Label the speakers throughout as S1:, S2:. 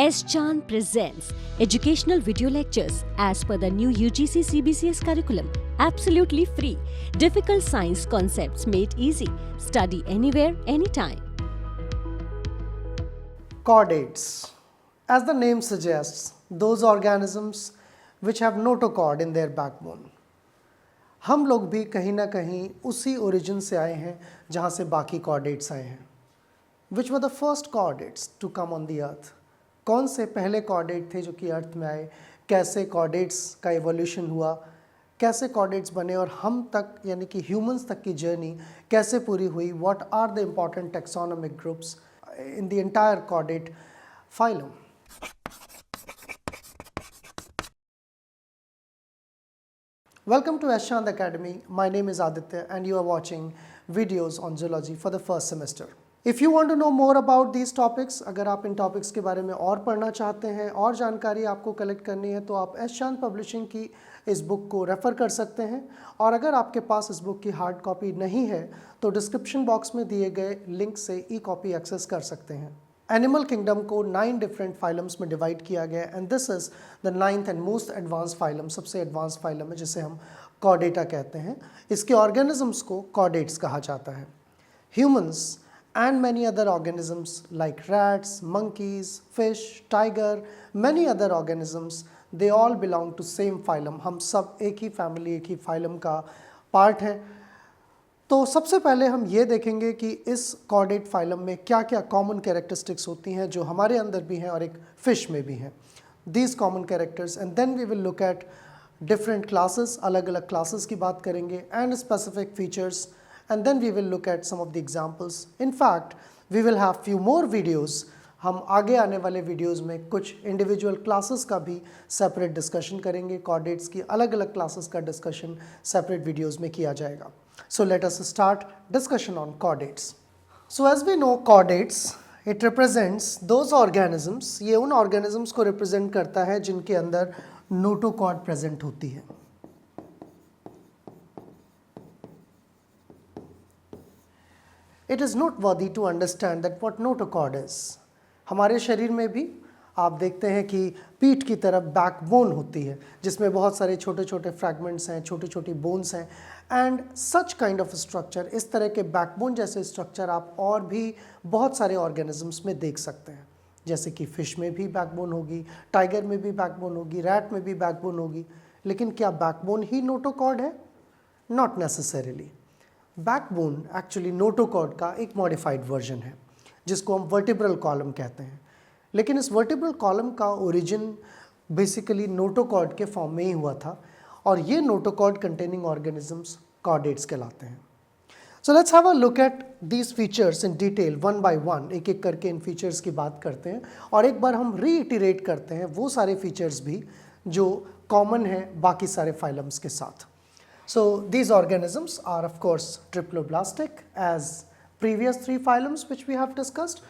S1: S. Chan presents educational video lectures as per the new UGC CBCS curriculum. Absolutely free. Difficult science concepts made easy. Study anywhere, anytime.
S2: Chordates. As the name suggests, those organisms which have notochord in their backbone. हम लोग भी कहीं ना कहीं उसी origin से आए हैं जहाँ से बाकी chordates आए हैं. Which were the first chordates to come on the earth? कौन से पहले chordate थे जो कि अर्थ में आए? कैसे chordates का evolution हुआ? कैसे chordates बने और हम तक यानी कि humans तक की journey कैसे पूरी हुई? What are the important taxonomic groups in the entire chordate phylum? Welcome to S. Chand Academy. My name is Aditya and you are watching videos on zoology for the first semester. If you want to know more about these topics, अगर आप इन topics के बारे में और पढ़ना चाहते हैं और जानकारी आपको कलेक्ट करनी है तो आप S. Chand Publishing की इस बुक को रेफ़र कर सकते हैं और अगर आपके पास इस बुक की हार्ड कॉपी नहीं है तो डिस्क्रिप्शन बॉक्स में दिए गए लिंक से ई कॉपी एक्सेस कर सकते हैं. एनिमल किंगडम को 9 डिफरेंट फाइलम्स में डिवाइड किया गया and this is the 9th and most advance phylum, सबसे एडवांस फाइलम है जिसे हम कॉर्डेटा कहते हैं. इसके ऑर्गेनिजम्स को कॉर्डेट्स कहा जाता है. Humans and many other organisms like rats, monkeys, fish, tiger, many other organisms, they all belong to same phylum. हम सब एक ही फैमिली, एक ही phylum का पार्ट हैं. तो सबसे पहले हम ये देखेंगे कि इस कॉर्डेट फाइलम में क्या क्या कॉमन कैरेक्टरिस्टिक्स होती हैं जो हमारे अंदर भी हैं और एक फिश में भी हैं. These common characters and then we will look at different classes, अलग अलग क्लासेस की बात करेंगे and specific features. And then we will look at some of the examples. In fact, we will have few more videos. हम आगे आने वाले videos में कुछ individual classes का भी separate discussion करेंगे. Chordates की अलग अलग classes का discussion separate videos में किया जाएगा. So let us start discussion on chordates. So as we know, chordates, it represents those organisms. ये उन organisms को represent करता है जिनके अंदर notochord present होती है. It is noteworthy to understand that what notochord is. हमारे शरीर में भी आप देखते हैं कि पीठ की तरफ बैकबोन होती है जिसमें बहुत सारे छोटे छोटे फ्रैगमेंट्स हैं, छोटी छोटी बोन्स हैं and such kind of structure, इस तरह के बैकबोन जैसे स्ट्रक्चर आप और भी बहुत सारे ऑर्गेनिजम्स में देख सकते हैं. जैसे कि फिश में भी बैकबोन होगी, टाइगर में भी बैकबोन होगी, रैट में भी बैकबोन होगी. लेकिन क्या बैकबोन ही नोटोकॉर्ड है? Not necessarily. Backbone actually notochord का एक मॉडिफाइड वर्जन है जिसको हम वर्टिब्रल कॉलम कहते हैं. लेकिन इस वर्टिब्रल कॉलम का ओरिजिन बेसिकली नोटोकॉर्ड के फॉर्म में ही हुआ था और ये नोटोकॉर्ड कंटेनिंग ऑर्गेनिजम्स कॉर्डेट्स कहलाते हैं. सो let's have a look at these features in detail one by one. एक एक करके इन फीचर्स की बात करते हैं और एक बार हम रीइटरेट करते हैं वो सारे फीचर्स भी जो कॉमन हैं बाकी सारे फाइलम्स के साथ. So these organisms are of course triploblastic as previous 3 phylums which we have discussed.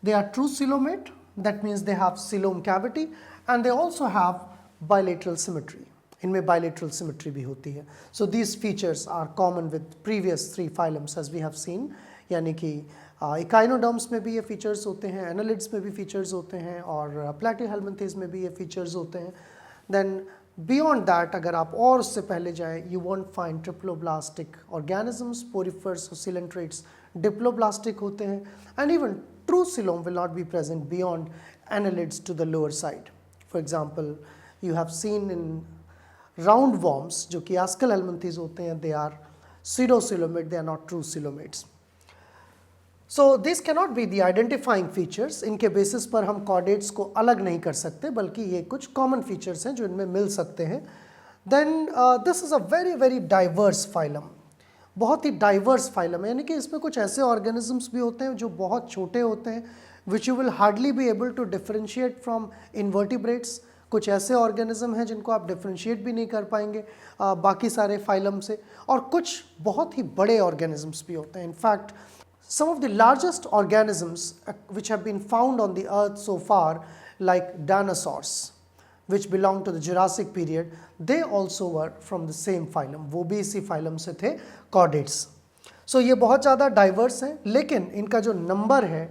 S2: They are true coelomate, that means they have coelom cavity and they also have bilateral symmetry. इनमें bilateral symmetry भी होती है. So these features are common with previous 3 phylums as we have seen. यानी कि Echinoderms में भी ये features होते हैं, Annelids में भी features होते हैं और Platyhelminthes में भी ये features होते हैं. Then Beyond that, अगर आप और उससे पहले जाएं, you won't find triploblastic organisms, porifers or coelentrates diploblastic होते हैं and even true coelom will not be present beyond annelids to the lower side. For example, you have seen in roundworms जो कि Askal helminthes होते हैं, they are pseudocoelomate, they are not true coelomates. So these cannot be the identifying features. इनके basis पर हम chordates को अलग नहीं कर सकते बल्कि ये कुछ कॉमन फीचर्स हैं जो इनमें मिल सकते हैं. Then this is a very very diverse phylum. बहुत ही डाइवर्स फाइलम है यानी कि इसमें कुछ ऐसे ऑर्गेनिजम्स भी होते हैं जो बहुत छोटे होते हैं which you will hardly be able to differentiate from invertebrates. कुछ ऐसे ऑर्गेनिज्म हैं जिनको आप डिफरेंशिएट भी नहीं कर पाएंगे बाकी सारे फाइलम से. और कुछ बहुत ही बड़े ऑर्गेनिजम्स भी होते हैं. In fact some of the largest organisms which have been found on the earth so far, like dinosaurs, which belong to the Jurassic period, they also were from the same phylum. वो भी इसी phylum से थे, chordates. So ये बहुत ज़्यादा diverse हैं, लेकिन इनका जो number है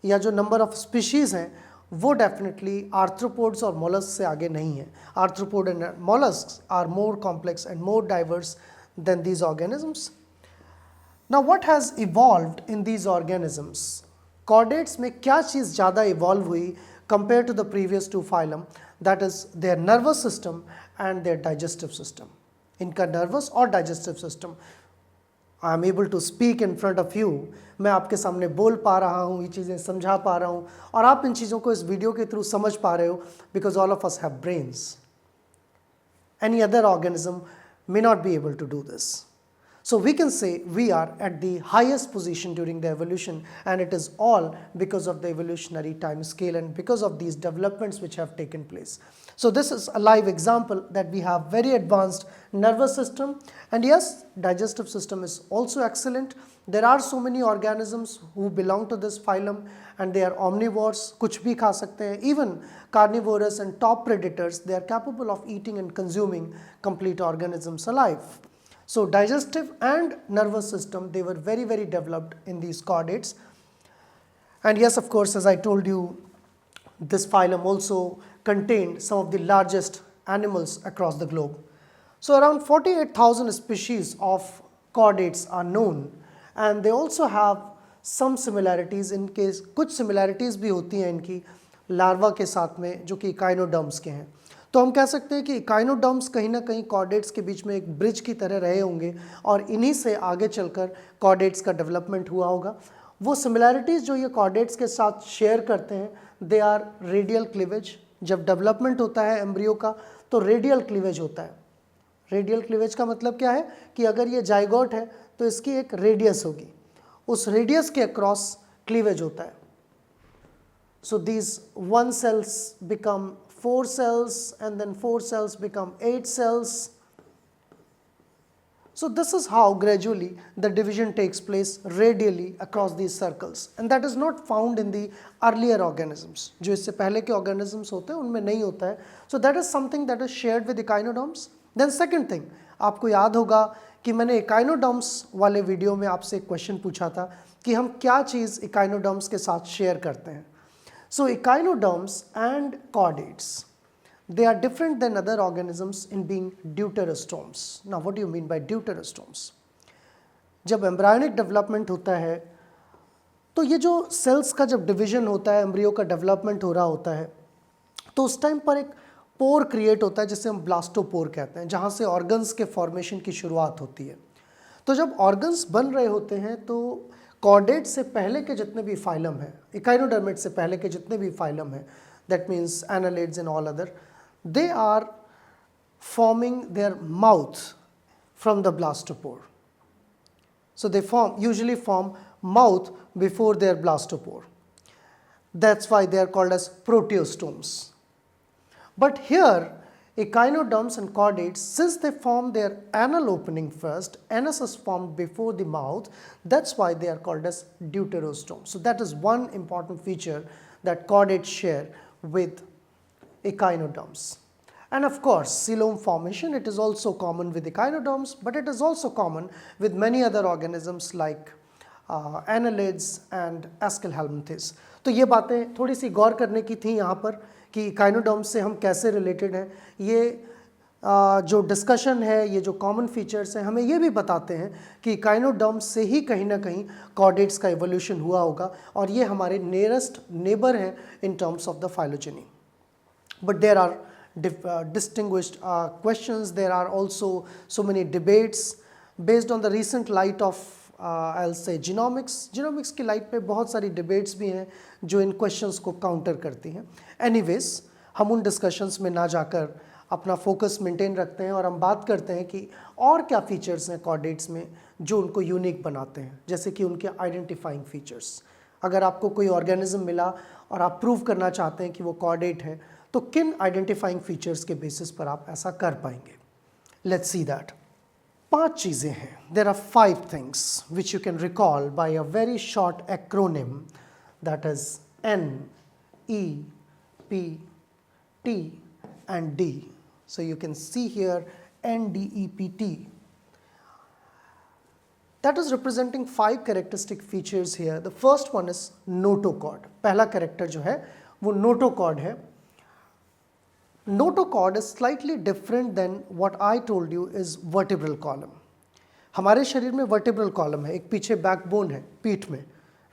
S2: या जो नंबर ऑफ स्पीशीज़ हैं वो डेफिनेटली आर्थ्रोपोड्स और मोलस्क से आगे नहीं है. Arthropod and mollusc are more complex and more diverse than these organisms. Now what has evolved in these organisms? Chordates में क्या चीज़ ज़्यादा इवॉल्व हुई compare to the previous two phylum? That is their nervous system and their digestive system. इनका nervous और digestive system. I am able to speak in front of you. मैं आपके सामने बोल पा रहा हूँ, ये चीज़ें समझा पा रहा हूँ और आप इन चीज़ों को इस वीडियो के थ्रू समझ पा रहे हो because all of us have brains. Any other organism may not be able to do this. So we can say we are at the highest position during the evolution, and it is all because of the evolutionary time scale and because of these developments which have taken place. So this is a live example that we have very advanced nervous system, and yes, digestive system is also excellent. There are so many organisms who belong to this phylum and they are omnivores, कुछ भी खा सकते हैं. Even carnivorous and top predators, they are capable of eating and consuming complete organisms alive. So digestive and nervous system, they were very, very developed in these chordates. And yes, of course, as I told you, this phylum also contained some of the largest animals across the globe. So around 48,000 species of chordates are known, and they also have some similarities. In case कुछ similarities भी होती हैं इनकी larva के साथ में जो कि इकाइनोडर्म्स के हैं. तो हम कह सकते हैं कि इकाइनोडर्म्स कहीं ना कहीं कॉर्डेट्स के बीच में एक ब्रिज की तरह रहे होंगे और इन्हीं से आगे चलकर कॉर्डेट्स का डेवलपमेंट हुआ होगा. वो सिमिलैरिटीज़ जो ये कॉर्डेट्स के साथ शेयर करते हैं, दे आर रेडियल क्लीवेज. जब डेवलपमेंट होता है एम्ब्रियो का तो रेडियल क्लीवेज होता है. रेडियल क्लीवेज का मतलब क्या है कि अगर ये जाइगोट है तो इसकी एक रेडियस होगी, उस रेडियस के अक्रॉस क्लीवेज होता है. So these 1 cells become 4 cells and then 4 cells become 8 cells. So this is how gradually the division takes place radially across these circles, and that is not found in the earlier organisms. जो इससे पहले के organisms होते हैं उनमें नहीं होता है. So that is something that is shared with echinoderms. Then second thing, आपको याद होगा कि मैंने echinoderms वाले वीडियो में आपसे एक क्वेश्चन पूछा था कि हम क्या चीज़ echinoderms के साथ शेयर करते हैं. So echinoderms and chordates, they are different than other organisms in being deuterostomes. Now what do you mean by deuterostomes? जब एम्ब्रायोनिक डेवलपमेंट होता है तो ये जो सेल्स का जब डिवीजन होता है, एम्ब्रियो का डेवलपमेंट हो रहा होता है, तो उस टाइम पर एक पोर क्रिएट होता है जिसे हम ब्लास्टोपोर कहते हैं, जहाँ से ऑर्गन्स के फॉर्मेशन की शुरुआत होती है. तो जब ऑर्गन्स बन रहे होते हैं तो कॉर्डेट से पहले के जितने भी फाइलम हैं, इकाइनोडर्मेट से पहले के जितने भी फाइलम हैं, that means annelids and all other, they are forming their mouth from the blastopore. So they usually form mouth before their blastopore. That's why they are called as proteostomes. But here echinoderms and chordates, since they form their anal opening first, anus is formed before the mouth, that's why they are called as deuterostomes. So that is one important feature that chordates share with echinoderms. And of course, coelom formation, it is also common with echinoderms, but it is also common with many other organisms like annelids and Aschelhelminthes. तो ये बातें थोड़ी सी गौर करने की थी यहाँ पर कि इकाइनोडर्म्स से हम कैसे रिलेटेड हैं. ये जो डिस्कशन है, ये जो कॉमन फीचर्स हैं, हमें ये भी बताते हैं कि इकाइनोडर्म्स से ही कहीं ना कहीं कॉर्डेट्स का इवोल्यूशन हुआ होगा और ये हमारे नियरेस्ट नेबर हैं in terms of the phylogeny. But there are distinguished questions. There are also so many debates based on the recent light of I'll say genomics. Genomics की लाइट पे बहुत सारी debates भी हैं जो इन questions को counter करती हैं. Anyways, हम उन discussions में ना जाकर अपना focus maintain रखते हैं और हम बात करते हैं कि और क्या features हैं chordates में जो उनको unique बनाते हैं, जैसे कि उनके identifying features. अगर आपको कोई organism मिला और आप prove करना चाहते हैं कि वो chordate है, तो किन आइडेंटिफाइंग फीचर्स के बेसिस पर आप ऐसा कर पाएंगे. Let's see that. 5 चीज़ें हैं. There are 5 things which you can recall by a very short acronym, that is N, E, P, T and D. So you can see here NDEPT. that is representing 5 characteristic features here. The first one is notochord. पहला character जो है वो notochord है. Notochord is slightly different than what I told you is vertebral column. हमारे शरीर में vertebral column है, एक पीछे backbone है पीठ में,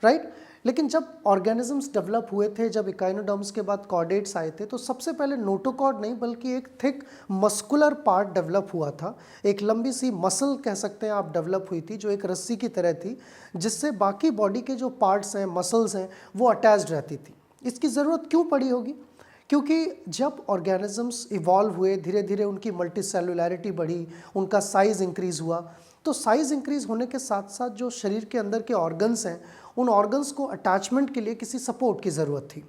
S2: right? लेकिन जब ऑर्गेनिजम्स डेवलप हुए थे, जब इकाइनोडर्म्स के बाद कॉर्डेट्स आए थे, तो सबसे पहले नोटोकॉर्ड नहीं बल्कि एक थिक मस्कुलर पार्ट डेवलप हुआ था. एक लंबी सी मसल कह सकते हैं आप डेवलप हुई थी, जो एक रस्सी की तरह थी, जिससे बाकी बॉडी के जो पार्ट्स हैं, मसल्स हैं, वो अटैच्ड रहती थी. इसकी ज़रूरत क्यों पड़ी होगी? क्योंकि जब ऑर्गेनिजम्स इवॉल्व हुए, धीरे धीरे उनकी मल्टीसेलुलैरिटी बढ़ी, उनका साइज़ इंक्रीज़ हुआ, तो साइज़ इंक्रीज़ होने के साथ साथ जो शरीर के अंदर के ऑर्गन्स हैं, उन ऑर्गन्स को अटैचमेंट के लिए किसी सपोर्ट की ज़रूरत थी.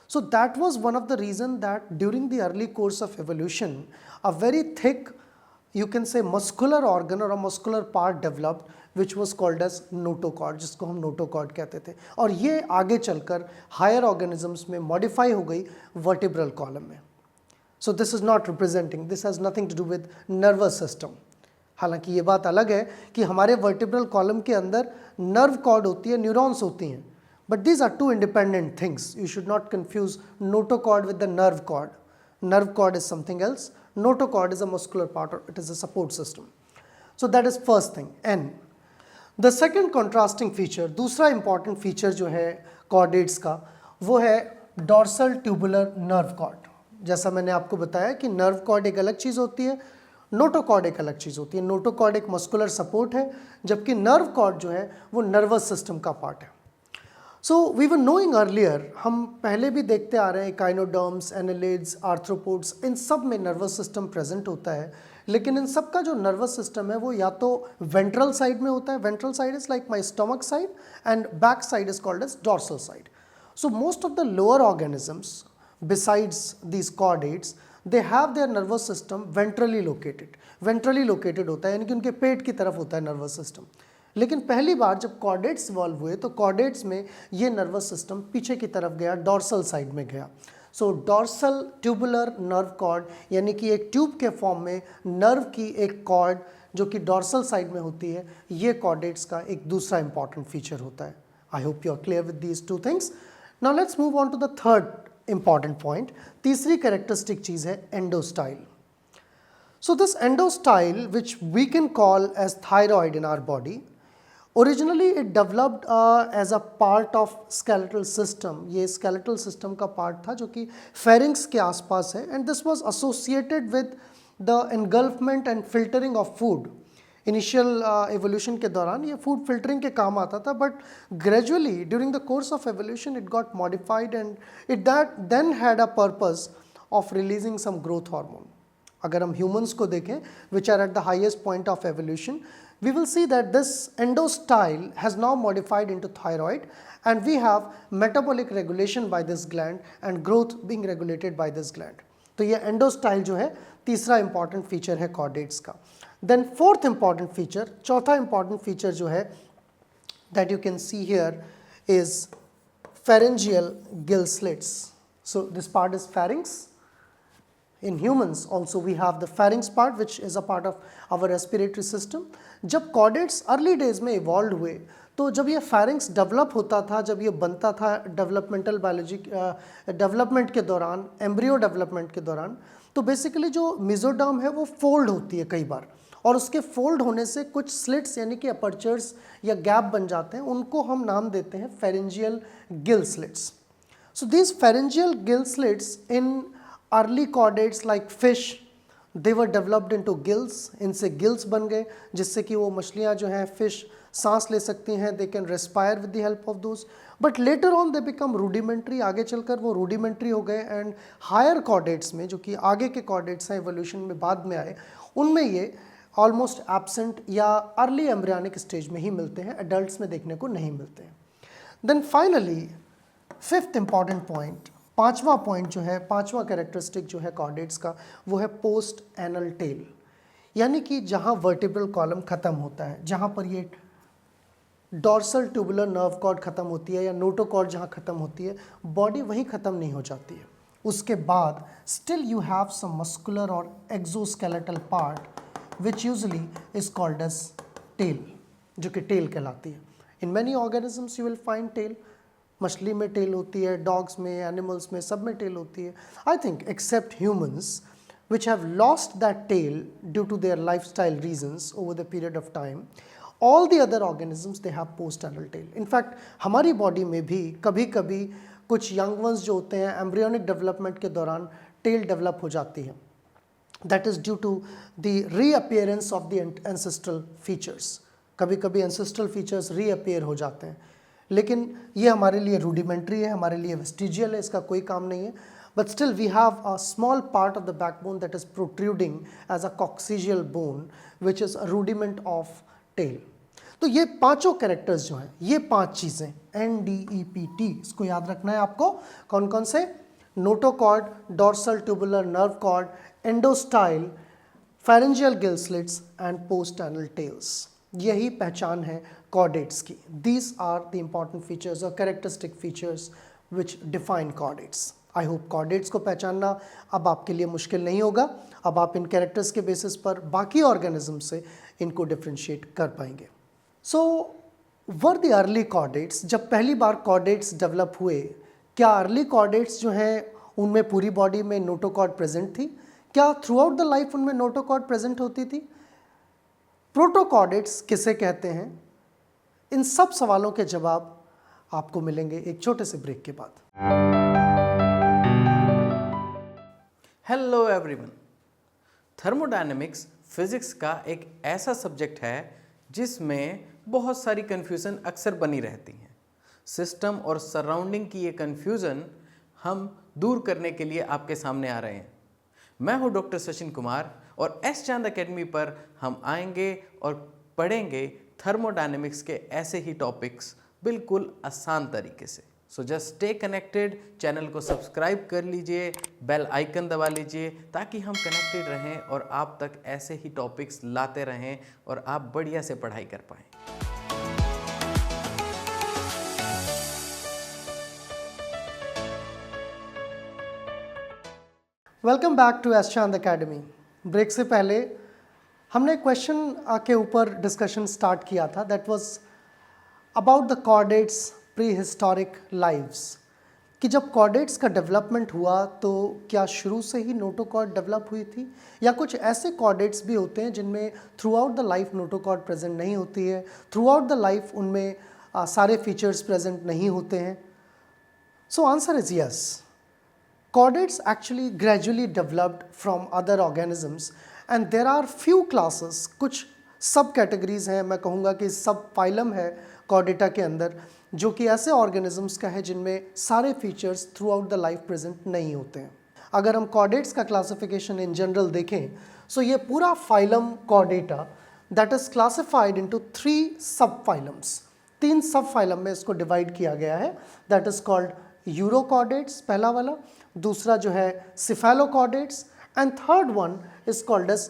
S2: So that was one of the reason that during the early course of evolution a very thick, you can say muscular organ और a muscular part developed which was called as notochord, जिसको हम notochord कहते थे. और ये आगे चलकर higher organisms में मॉडिफाई हो गई वर्टिब्रल कॉलम में. So this is not representing, this has nothing to do with nervous system. हालांकि ये बात अलग है कि हमारे वर्टिब्रल कॉलम के अंदर नर्व कॉर्ड होती है, न्यूरॉन्स होती हैं, but these are two independent things. You should not confuse notochord with the nerve cord. Nerve cord is something else, notochord is a muscular part और it is a support system. So that is first thing. And the second contrasting feature, दूसरा important feature जो है chordates का, वो है dorsal tubular nerve cord. जैसा मैंने आपको बताया कि नर्व कॉर्ड एक अलग चीज़ होती है, नोटोकॉर्ड एक अलग चीज़ होती है. नोटोकॉर्ड एक मस्कुलर सपोर्ट है, जबकि नर्व कॉर्ड जो है वो नर्वस सिस्टम का पार्ट है. So we were knowing earlier, हम पहले भी देखते आ रहे हैं इकाइनोडर्म्स, एनालिड्स, आर्थ्रोपोड्स, इन सब में नर्वस सिस्टम प्रेजेंट होता है. लेकिन इन सब का जो नर्वस सिस्टम है वो या तो वेंट्रल साइड में होता है, ventral side is like my stomach side and back side is called as dorsal side. So most of the lower organisms besides these chordates, they have their nervous system ventrally located. ventrally located होता है यानी कि उनके पेट की तरफ होता है nervous system. लेकिन पहली बार जब कॉर्डेट्स इवॉल्व हुए तो कॉर्डेट्स में ये नर्वस सिस्टम पीछे की तरफ गया, डॉर्सल साइड में गया. सो डॉर्सल ट्यूबुलर नर्व कॉर्ड यानी कि एक ट्यूब के फॉर्म में नर्व की एक कॉर्ड जो कि डॉर्सल साइड में होती है, ये कॉर्डेट्स का एक दूसरा इंपॉर्टेंट फीचर होता है. I hope you are clear with these two things. Now let's move on to the third important point. तीसरी characteristic चीज़ है endostyle. So this endostyle, which we can call as thyroid in our body, originally it developed as a part of skeletal system. ये skeletal system का part था जो कि pharynx के आसपास है, and this was associated with the engulfment and filtering of food. Initial evolution के दौरान ये फूड फिल्टरिंग के काम आता था, but gradually during the course of evolution it got modified and it that then had a purpose of releasing some growth hormone. अगर हम humans को देखें which are at the highest point of evolution, we will see that this endostyle has now modified into thyroid and we have metabolic regulation by this gland and growth being regulated by this gland. तो ये endostyle जो है तीसरा important feature है chordates का. Then fourth important feature, चौथा important feature जो है that you can see here is pharyngeal gill slits. So this part is pharynx. In humans also we have the pharynx part which is a part of our respiratory system. जब chordates early days में evolved हुए तो जब ये pharynx develop होता था, जब ये बनता था developmental biology development के दौरान, embryo development के दौरान, तो basically जो mesoderm है वो fold होती है कई बार, और उसके फोल्ड होने से कुछ स्लिट्स यानी कि अपर्चर्स या गैप बन जाते हैं, उनको हम नाम देते हैं pharyngeal gill slits. So these pharyngeal gill slits in early chordates like fish, they were developed into gills. इनसे गिल्स बन गए जिससे कि वो मछलियाँ जो हैं फिश सांस ले सकती हैं, they can respire with the help of those. But later on they become rudimentary, आगे चलकर वो रूडिमेंट्री हो गए. एंड हायर कॉर्डेट्स में जो कि आगे के कॉर्डेट्स हैं एवोल्यूशन में बाद में आए, उनमें ये ऑलमोस्ट एब्सेंट या अर्ली एम्ब्रियनिक स्टेज में ही मिलते हैं, एडल्ट्स में देखने को नहीं मिलते हैं. Then finally fifth important point, पांचवा पॉइंट जो है, पांचवा कैरेक्टरिस्टिक जो है कॉर्डेट्स का, वो है पोस्ट एनल टेल. यानी कि जहाँ वर्टिब्रल कॉलम ख़त्म होता है, जहाँ पर ये डॉर्सल ट्यूबुलर नर्व कॉर्ड ख़त्म होती है या नोटोकॉर्ड जहाँ ख़त्म होती है, बॉडी वहीं ख़त्म नहीं हो जाती है. उसके बाद still you have some muscular और exoskeletal part which usually is called as tail. जो कि टेल कहलाती है। In many organisms you will find tail, मछली में टेल होती है, डॉग्स में, एनिमल्स में, सब में टेल होती है। I think except humans which have lost that tail due to their lifestyle reasons over the period of time, all the other organisms they have post-anal tail. In fact हमारी body में भी कभी कभी कुछ young ones जो होते हैं embryonic development के दौरान टेल डेवलप हो जाती है। That is due to the reappearance of the ancestral features. कभी कभी ancestral features reappear हो जाते हैं, लेकिन ये हमारे लिए rudimentary है, हमारे लिए vestigial है, इसका कोई काम नहीं है। But still we have a small part of the backbone that is protruding as a coccygeal bone, which is a rudiment of tail. तो ये पांचों कैरेक्टर्स जो हैं, ये पांच चीज़ें NDEPT, इसको याद रखना है आपको। कौन कौन से? Notochord, dorsal tubular nerve cord, endostyle, pharyngeal gill slits and post-anal tails। यही पहचान है कॉर्डेट्स की। These are the important features or characteristic features which define chordates। I hope chordates को पहचानना अब आपके लिए मुश्किल नहीं होगा। अब आप इन कैरेक्टर्स के बेसिस पर बाकी ऑर्गेनिज्म से इनको डिफ्रेंशिएट कर पाएंगे। सो वर द अर्ली कॉर्डेट्स, जब पहली बार कॉर्डेट्स डेवलप हुए, क्या अर्ली कॉर्डेट्स जो हैं उनमें पूरी बॉडी में नोटोकॉर्ड प्रेजेंट थी? क्या थ्रू आउट द लाइफ उनमें नोटोकॉर्ड प्रेजेंट होती थी? प्रोटोकॉर्डेट्स किसे कहते हैं? इन सब सवालों के जवाब आपको मिलेंगे एक छोटे से ब्रेक के बाद।
S3: Hello everyone. थर्मोडायनेमिक्स फिजिक्स का एक ऐसा सब्जेक्ट है जिसमें बहुत सारी कन्फ्यूज़न अक्सर बनी रहती हैं। सिस्टम और सराउंडिंग की ये कन्फ्यूज़न हम दूर करने के लिए आपके सामने आ रहे हैं। मैं हूं डॉक्टर सचिन कुमार और एस चांद एकेडमी पर हम आएंगे और पढ़ेंगे थर्मोडायनेमिक्स के ऐसे ही टॉपिक्स बिल्कुल आसान तरीके से। So just stay connected, channel को सब्सक्राइब कर लीजिए, बेल आइकन दबा लीजिए ताकि हम कनेक्टेड रहें और आप तक ऐसे ही टॉपिक्स लाते रहें और आप बढ़िया से पढ़ाई कर पाएँ।
S2: वेलकम बैक टू एस चांद एकेडमी। ब्रेक से पहले हमने क्वेश्चन के ऊपर डिस्कशन स्टार्ट किया था, that was about the chordates pre historic lives, कि जब कॉर्डेट्स का डेवलपमेंट हुआ तो क्या शुरू से ही नोटोकॉर्ड डेवलप हुई थी, या कुछ ऐसे कॉर्डेट्स भी होते हैं जिनमें throughout the life notochord present नहीं होती है, थ्रू आउट द लाइफ उनमें सारे फीचर्स प्रेजेंट नहीं होते हैं। So answer is yes. Chordates actually gradually developed from other organisms and there are few classes, कुछ सब कैटेगरीज हैं, मैं कहूँगा कि सब फाइलम है कॉर्डेटा के अंदर, जो कि ऐसे ऑर्गेनिजम्स का है जिनमें सारे features through out the life present नहीं होते हैं। अगर हम कॉर्डेट्स का क्लासिफिकेशन इन जनरल देखें, सो ये पूरा phylum Chordata that is classified into 3 सब फाइलम्स। 3 सब फाइलम में इसको डिवाइड किया गया है, दैट इज कॉल्ड यूरोकॉर्डेट्स पहला वाला, दूसरा जो है cephalochordates and third one is called as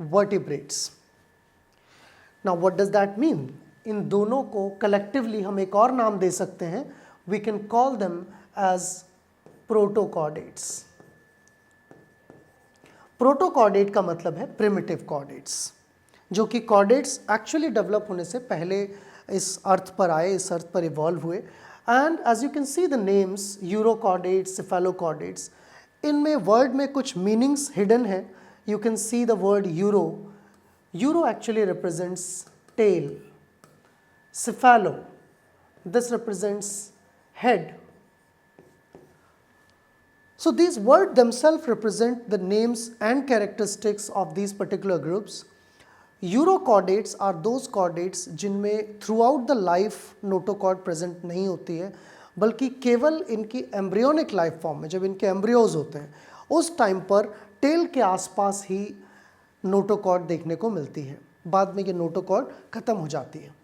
S2: vertebrates. Now what does that mean? इन दोनों को कलेक्टिवली हम एक और नाम दे सकते हैं, we can call them as protochordates. Protochordate का मतलब है प्रिमिटिव कॉर्डेट्स, जो कि कॉर्डेट्स एक्चुअली डेवलप होने से पहले इस अर्थ पर आए, इस अर्थ पर इवॉल्व हुए। And as you can see the names urochordates, cephalochordates, इनमें वर्ड में कुछ मीनिंग्स हिडन है। You can see the word euro. Euro actually represents tail. Cephalo, this represents head. So these words themselves represent the names and characteristics of these particular groups. Urochordates are those chordates जिनमें throughout the life notochord present नहीं होती है, बल्कि केवल इनकी embryonic life form में, जब इनके एम्ब्रियोज होते हैं उस टाइम पर टेल के आसपास ही नोटोकॉर्ड देखने को मिलती है, बाद में ये नोटोकॉर्ड खत्म हो जाती है।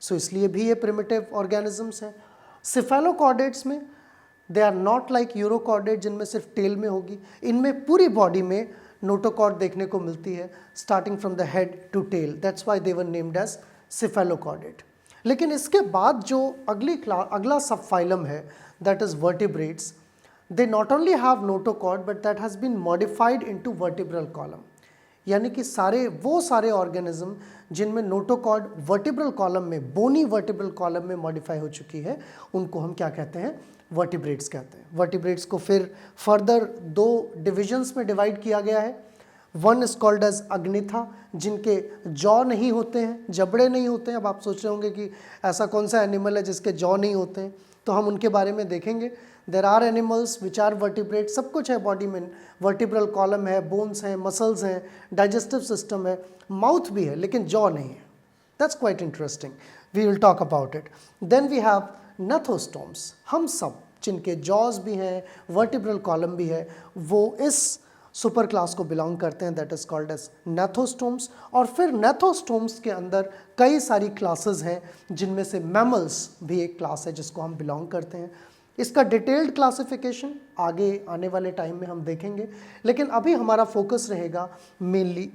S2: सो इसलिए भी ये प्रिमिटिव ऑर्गेनिजम्स हैं। सिफेलोकॉर्डेट्स में they are not like urochordate जिनमें सिर्फ टेल में होगी, इनमें पूरी बॉडी में नोटोकॉर्ड देखने को मिलती है, starting from the head to tail, that's why they were named as cephalochordate. लेकिन इसके बाद जो अगला सब फाइलम है, that is vertebrates, they not only have notochord but that has been modified into vertebral column. यानी कि वो सारे ऑर्गेनिज्म जिनमें नोटोकॉर्ड वर्टिब्रल कॉलम में, बोनी वर्टिब्रल कॉलम में मॉडिफाई हो चुकी है, उनको हम क्या कहते हैं? वर्टिब्रेट्स कहते हैं। वर्टिब्रेट्स को फिर फर्दर 2 डिविजन्स में डिवाइड किया गया है। वन इज कॉल्ड एज अग्निथा, जिनके जॉ नहीं होते हैं, जबड़े नहीं होते हैं। अब आप सोच रहे होंगे कि ऐसा कौन सा एनिमल है जिसके जॉ नहीं होते हैं, तो हम उनके बारे में देखेंगे। There are animals which are vertebrate, सब कुछ है बॉडी में, वर्टिब्रल कॉलम है, बोन्स हैं, मसल्स हैं, डाइजेस्टिव सिस्टम है, माउथ भी है, लेकिन जॉ नहीं है। That's quite interesting, we will talk about it. Then we have gnathostomes, हम सब जिनके जॉज भी हैं, वर्टिब्रल कॉलम भी है, वो इस सुपर क्लास को बिलोंग करते हैं, दैट इज कॉल्ड एज नैथोस्टोम्स। और फिर नैथोस्टोम्स के अंदर कई सारी क्लासेस हैं, जिनमें से मैमल्स भी एक क्लास है जिसको हम बिलोंग करते हैं। इसका डिटेल्ड क्लासिफिकेशन आगे आने वाले टाइम में हम देखेंगे, लेकिन अभी हमारा फोकस रहेगा मेनली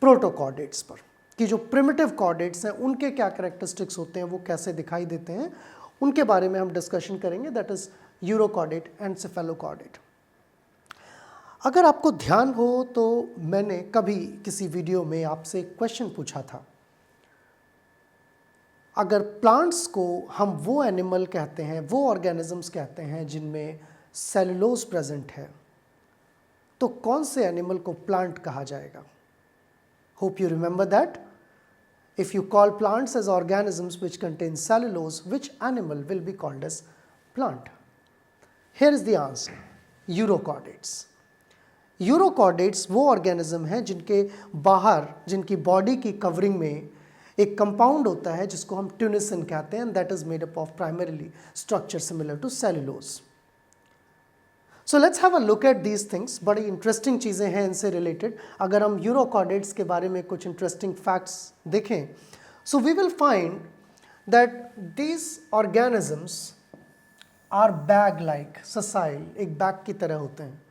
S2: प्रोटोकॉर्डेट्स पर, कि जो प्रिमिटिव कॉर्डेट्स हैं उनके क्या कैरेक्टरिस्टिक्स होते हैं, वो कैसे दिखाई देते हैं, उनके बारे में हम डिस्कशन करेंगे, दैट इज यूरोकॉर्डेट एंड सेफेलोकॉर्डेट। अगर आपको ध्यान हो तो मैंने कभी किसी वीडियो में आपसे क्वेश्चन पूछा था, अगर प्लांट्स को हम वो एनिमल कहते हैं, वो ऑर्गेनिजम्स कहते हैं जिनमें सेलुलोज प्रेजेंट है, तो कौन से एनिमल को प्लांट कहा जाएगा? Hope you remember that. If you call plants as organisms which contain cellulose, which animal will be called as plant? Here is the answer, urochordates. Urochordates वो ऑर्गेनिज्म हैं जिनके बाहर, जिनकी बॉडी की कवरिंग में एक कंपाउंड होता है जिसको हम ट्यूनिसिन कहते हैं, that is made up of primarily structure similar to cellulose. So let's have a look at these things. बड़ी इंटरेस्टिंग चीज़ें हैं इनसे रिलेटेड। अगर हम यूरोकॉर्डेट्स के बारे में कुछ इंटरेस्टिंग फैक्ट्स देखें, so we will find that these organisms are bag like, sessile, एक बैग की तरह होते हैं।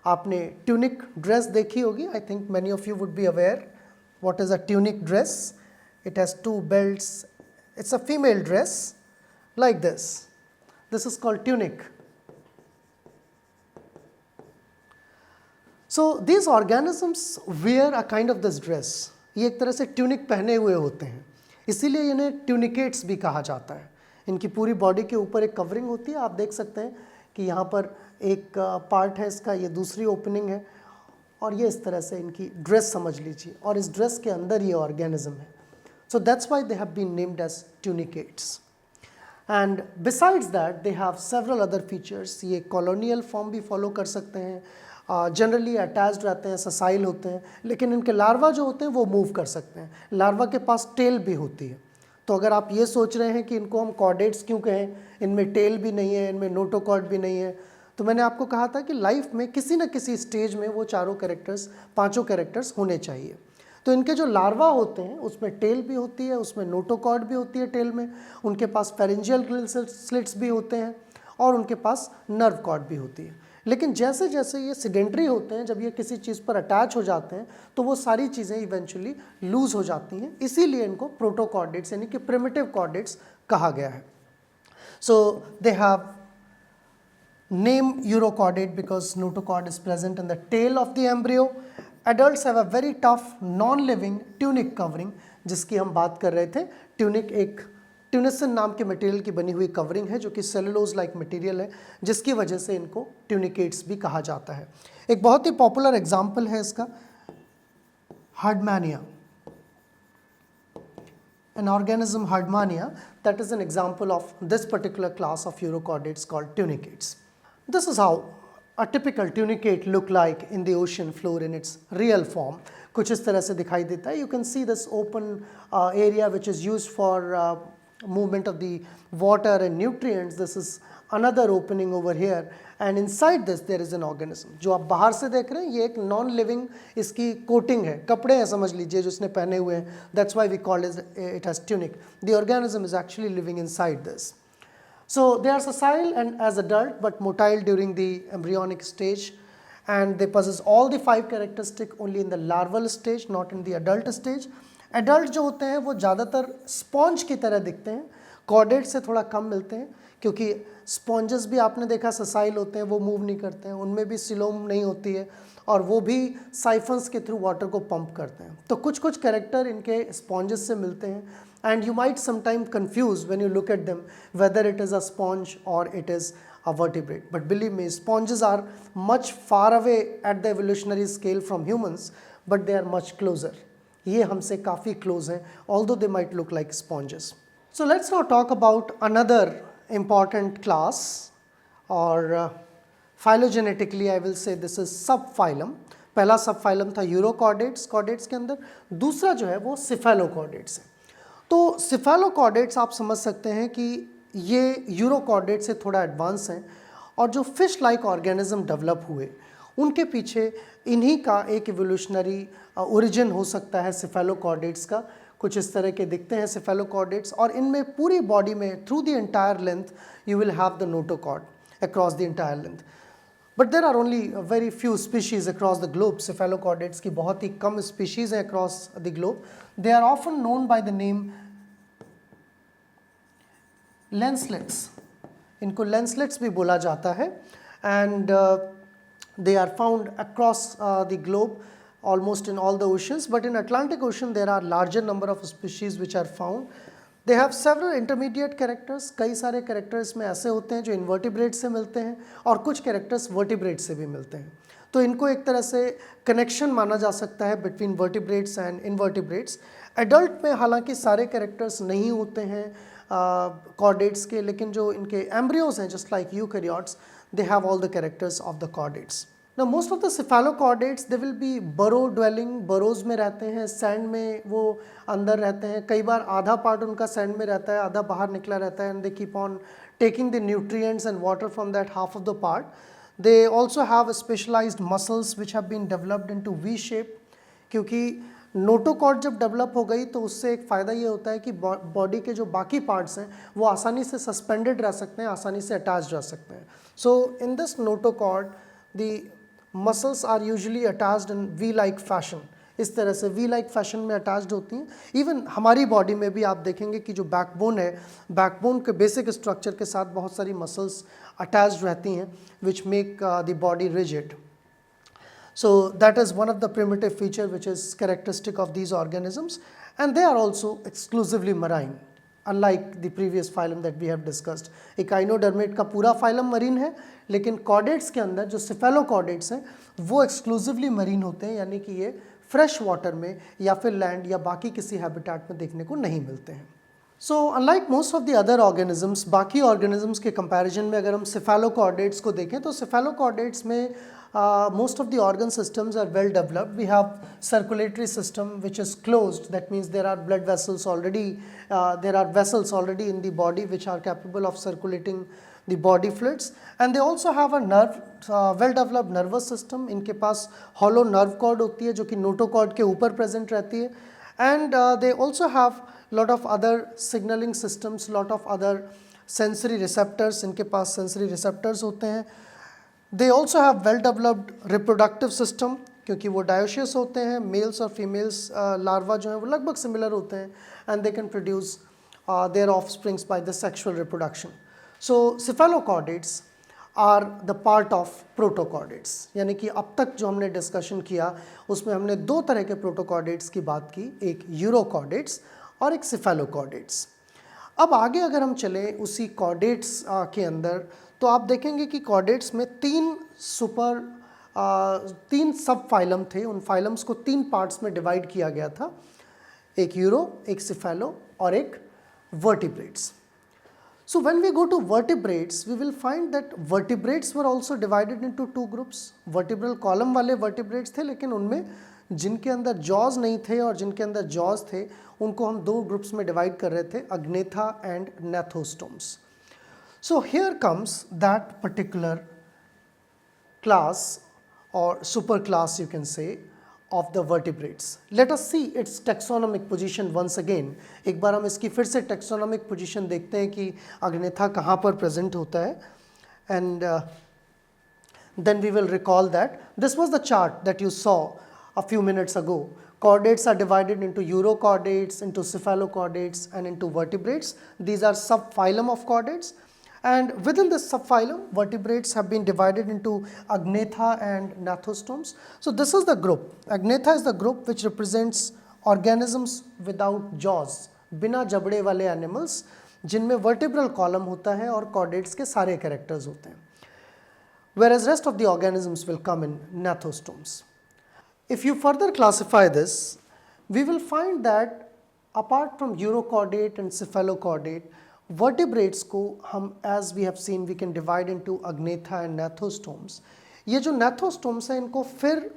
S2: आपने ट्यूनिक ड्रेस देखी होगी, I think many of you would be aware what is a tunic dress. It has 2 belts. It's a female dress like this. This is called tunic. So these organisms wear a kind of this dress. ये एक तरह से tunic पहने हुए होते हैं, इसीलिए इन्हें ट्यूनिकेट्स भी कहा जाता है। इनकी पूरी बॉडी के ऊपर एक कवरिंग होती है। आप देख सकते हैं कि यहाँ पर एक पार्ट है इसका, ये दूसरी ओपनिंग है, और ये इस तरह से इनकी ड्रेस समझ लीजिए, और इस ड्रेस के अंदर ये ऑर्गेनिज्म है। So that's why they have been named as tunicates. And besides that they have several other features. ये कॉलोनियल फॉर्म भी फॉलो कर सकते हैं, जनरली अटैच्ड रहते हैं, ससाइल होते हैं, लेकिन इनके लार्वा जो होते हैं वो मूव कर सकते हैं। लार्वा के पास टेल भी होती है। तो अगर आप ये सोच रहे हैं कि इनको हम कॉर्डेट्स क्यों कहें, इनमें टेल भी नहीं है, इनमें नोटोकॉर्ड भी नहीं है, तो मैंने आपको कहा था कि लाइफ में किसी न किसी स्टेज में वो चारों कैरेक्टर्स, 5 कैरेक्टर्स होने चाहिए। तो इनके जो लार्वा होते हैं उसमें टेल भी होती है, उसमें नोटोकॉर्ड भी होती है टेल में, उनके पास फेरेंजियल ग्रिल स्लिट्स भी होते हैं, और उनके पास नर्व कॉर्ड भी होती है। लेकिन जैसे जैसे ये सिडेंट्री होते हैं, जब ये किसी चीज़ पर अटैच हो जाते हैं तो वो सारी चीज़ें इवेंचुअली लूज़ हो जाती हैं, इसीलिए इनको प्रोटोकॉर्डेट्स यानी कि प्रिमिटिव कॉर्डेट्स कहा गया है। So they have name Eurochordate because notochord is present in the tail of the embryo. Adults have a very tough non-living tunic covering, जिसकी हम बात कर रहे थे। ट्यूनिक एक ट्यूनिसिन नाम के मटेरियल की बनी हुई कवरिंग है जो कि सेलुलोज लाइक मटेरियल है, जिसकी वजह से इनको ट्यूनिकेट्स भी कहा जाता है। एक बहुत ही पॉपुलर एग्जाम्पल है इसका, हार्डमैनिया। An organism Hardmania, that is an example of this particular class of Eurochordates called tunicates. This is how a typical tunicate look like in the ocean floor in its real form. कुछ इस तरह से दिखाई देता है। You can see this open area which is used for movement of the water and nutrients. This is another opening over here, and inside this there is an organism. जो आप बाहर से देख रहे हैं ये एक नॉन लिविंग इसकी कोटिंग है, कपड़े हैं समझ लीजिए जो इसने पहने हुए हैं। That's why we call it as tunic. The organism is actually living inside this. So they are sessile and as adult but motile during the embryonic stage, and they possess all the 5 characteristics only in the larval stage, not in the adult stage. Adult जो होते हैं वो ज़्यादातर sponge की तरह दिखते हैं, chordate से थोड़ा कम मिलते हैं, क्योंकि स्पॉन्जेस भी आपने देखा ससाइल होते हैं, वो मूव नहीं करते हैं, उनमें भी सिलोम नहीं होती है और वो भी साइफन्स के थ्रू वाटर को पंप करते हैं। तो कुछ कुछ कैरेक्टर इनके स्पॉन्जेस से मिलते हैं and you might sometime confuse when you look at them whether it is a sponge or it is a vertebrate. But believe me, sponges are much far away at the evolutionary scale from humans, but they are much closer. ये हमसे काफ़ी close हैं, although they might look like sponges. So let's now talk about another important class, or phylogenetically I will say this is subphylum. पहला subphylum था urochordates, chordates के अंदर, दूसरा जो है वो सिफेलोकॉर्डेट्स है। तो सिफेलोकॉर्डेट्स आप समझ सकते हैं कि ये यूरोकॉर्डेट से थोड़ा एडवांस हैं और जो फिश लाइक ऑर्गेनिज्म डेवलप हुए उनके पीछे इन्हीं का एक इवोल्यूशनरी ओरिजिन हो सकता है सिफेलोकॉर्डेट्स का। कुछ इस तरह के दिखते हैं सिफेलोकॉर्डेट्स और इनमें पूरी बॉडी में through the entire length you will have the notochord across the entire length. But there are only very few species across the globe. Cephalochordates की बहुत ही कम स्पीशीज़ हैं across the globe. They are often known by the name lancelets, इनको lancelets भी बोला जाता है and they are found across the globe almost in all the oceans, but in Atlantic Ocean there are larger number of species which are found. They have several intermediate characters. कई सारे characters में ऐसे होते हैं जो invertebrates से मिलते हैं और कुछ characters vertebrates से भी मिलते हैं। तो इनको एक तरह से connection माना जा सकता है between vertebrates and invertebrates. Adult में हालांकि सारे characters नहीं होते हैं chordates के, लेकिन जो इनके embryos हैं just like eukaryotes, they have all the characters of the chordates. Now most of the cephalochordates they will be burrow dwelling, burrows में रहते हैं, sand में वो अंदर रहते हैं, कई बार आधा पार्ट उनका sand में रहता है, आधा बाहर निकला रहता है, and they keep on taking the nutrients and water from that half of the part. They also have specialized muscles which have been developed into V shape, क्योंकि नोटोकॉर्ड जब डेवलप हो गई तो उससे एक फ़ायदा ये होता है कि बॉडी के जो बाकी पार्ट्स हैं वो आसानी से सस्पेंडेड रह सकते हैं, आसानी से अटैच रह सकते हैं। So in this notochord the muscles are usually attached in V like fashion, इस तरह से वी लाइक फैशन में अटैच्ड होती हैं। इवन हमारी बॉडी में भी आप देखेंगे कि जो बैकबोन है, बैकबोन के बेसिक स्ट्रक्चर के साथ बहुत सारी मसल्स अटैच्ड रहती हैं which make the body rigid. So that is one of the primitive feature which is characteristic of these organisms, and they are also exclusively marine, unlike the previous phylum that we have discussed. Echinodermate का पूरा phylum marine है, लेकिन chordates के अंदर जो cephalochordates हैं वो exclusively marine होते हैं, यानी कि ये fresh water में या फिर land या बाकी किसी habitat में देखने को नहीं मिलते हैं। So unlike most of the other organisms, बाकी organisms के comparison में अगर हम cephalochordates को देखें तो cephalochordates में most of the organ systems are well developed. We have circulatory system which is closed. That means there are blood vessels already, there are vessels already in the body which are capable of circulating the body fluids, and they also have a nerve, well developed nervous system. इनके पास hollow nerve cord होती है जो कि notochord के ऊपर present रहती है, and they also have lot of other signaling systems, lot of other sensory receptors. इनके पास sensory receptors होते हैं। They also have well developed reproductive system, क्योंकि वो dioecious होते हैं, मेल्स और फीमेल्स लार्वा जो हैं वो लगभग सिमिलर होते हैं, and they can produce their offsprings by the sexual reproduction. So cephalochordates are the part of protochordates, यानी कि अब तक जो हमने डिस्कशन किया उसमें हमने दो तरह के प्रोटोकॉर्डेट्स की बात की, एक यूरोकॉर्डेट्स और एक सिफेलोकॉर्डेट्स। अब आगे अगर हम चलें उसी कॉर्डेट्स के अंदर तो आप देखेंगे कि कॉर्डेट्स में तीन सब फाइलम थे। उन फाइलम्स को तीन पार्ट्स में डिवाइड किया गया था, एक यूरो, एक सिफेलो और एक vertebrates. So when we go to vertebrates, we will find that vertebrates were also divided into two groups. Vertebral column वाले vertebrates थे, लेकिन उनमें जिनके अंदर jaws नहीं थे और जिनके अंदर jaws थे उनको हम दो ग्रुप्स में डिवाइड कर रहे थे, अग्नेथा and नेथोस्टोम्स। So here comes that particular class or superclass you can say of the vertebrates. Let us see its taxonomic position once again. एक बार हम इसकी फिर से taxonomic position देखते हैं कि अग्नेथा कहाँ पर present होता है, and then we will recall that this was the chart that you saw a few minutes ago. Chordates are divided into eurochordates, into cephalochordates and into vertebrates. These are subphylum of chordates, And within this subphylum, vertebrates have been divided into Agnatha and Gnathostomes. So this is the group. Agnatha is the group which represents organisms without jaws, बिना जबड़े वाले animals, जिनमें vertebral column होता है और chordates के सारे characters होते हैं. Whereas rest of the organisms will come in Gnathostomes. If you further classify this, we will find that apart from urochordate and cephalochordate, vertebrates को हम as we have seen we can divide into Agnatha and Gnathostomes. ये जो Gnathostomes हैं इनको फिर